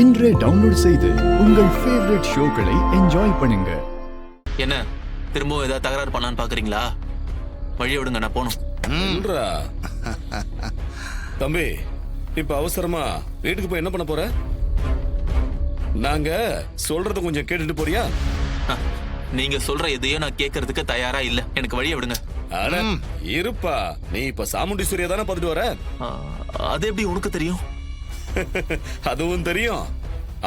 இன்றே டவுன்லோட் செய்து உங்கள் ஃபேவரட் ஷோக்களை என்ஜாய் பண்ணுங்க. என்ன திரும்பவும் ஏதாவது தகராறு பண்ணலான்னு பாக்குறீங்களா? வழிய விடுங்க, நான் போகணும். தம்பி, இப்ப அவசரமா வீட்டுக்கு போய் என்ன பண்ண போற? நாங்க சொல்றத கொஞ்சம் கேட்டுட்டு போறியா? நீங்க சொல்ற எதையும் நான் கேட்கறதுக்கு தயாரா இல்ல. எனக்கு வழிய விடுங்க. அட இருப்பா, நீ இப்ப சாமுண்டீஸ்வரியா தானே பார்த்துட்டு வர? அது எப்படி உனக்கு தெரியும்? அதுவும் தெரியும்.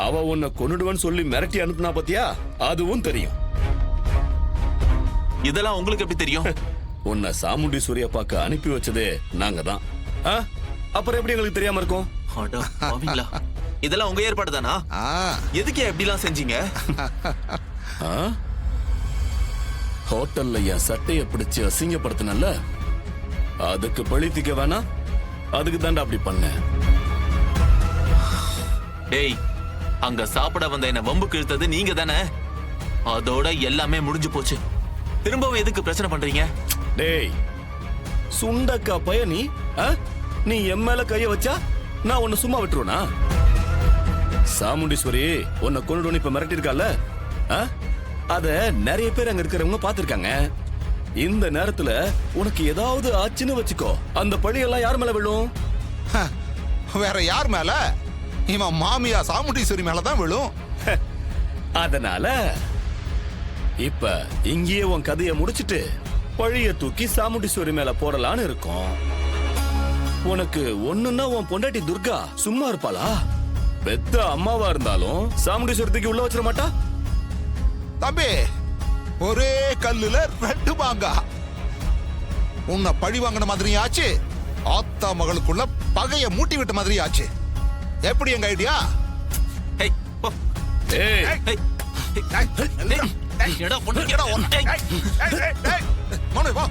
அவ உன்னை கொன்னுடுவன்னு சொல்லி மிரட்டி அனுப்புனா பாத்தியா? அதுவும் தெரியும். இதெல்லாம் உங்களுக்கு எப்படி தெரியும்? உன்னை சாமுண்டீஸ்வரியா பார்க்க அனுப்பி வச்சதே நாங்க தான். அப்புறம் எப்படி எங்களுக்கு தெரியாம இருக்கும்? இதெல்லாம் உங்க ஏற்பாடு தானா? எதுக்கு எப்படிலாம் செஞ்சீங்க? ஹோட்டல்ல என் சட்டையை பிடிச்சு அசிங்கப்படுத்தினல்ல, அதுக்கு பழித்திக்க வேணா? அதுக்கு தாண்டா அப்படி பண்ண. டேய், அங்க சாப்பிட வந்த என்ன வம்புக்கு இழுத்தது நீங்க தானே? அதோட எல்லாமே முடிஞ்சு போச்சு. திரும்பவும் எதுக்கு பிரச்சனை பண்றீங்க? டேய் சுண்டக்கா பைய நீ என் மேல கைய வச்சா நான் உன்னை சும்மா விட்டுருவனா? சாமுண்டீஸ்வரி உன்னை கொண்டு இப்ப மிரட்டி இருக்கால, அத நிறைய பேர் அங்க இருக்கிறவங்க பாத்துருக்காங்க. இந்த நேரத்துல உனக்கு ஏதாவது ஆச்சுன்னு வச்சுக்கோ, அந்த பழியெல்லாம் யார் மேல விழும்? வேற யார் மேல? இவன் மாமியா சாமுண்டீஸ்வரி மேலதான் விழும். அதனால இப்ப இங்கேயே உன் கதையை முடிச்சிட்டு பழிய தூக்கி சாமுண்டீஸ்வரி மேல போடலான்னு இருக்கும். உனக்கு ஒண்ணுன்னா உன் பொண்டாட்டி துர்கா சும்மா இருப்பாளா? பெத்த அம்மாவா இருந்தாலும் சாமுண்டீஸ்வரத்துக்கு உள்ள வச்சிட மாட்டா? தம்பி, ஒரே கல்லுல ரெண்டு மாங்கா. உன்னை பழி வாங்கின மாதிரி ஆச்சு, ஆத்தா மகளுக்குள்ள பகைய மூட்டி விட்ட மாதிரி ஆச்சு. எப்படி எங்க ஐடியா? ஏய், மனு வா.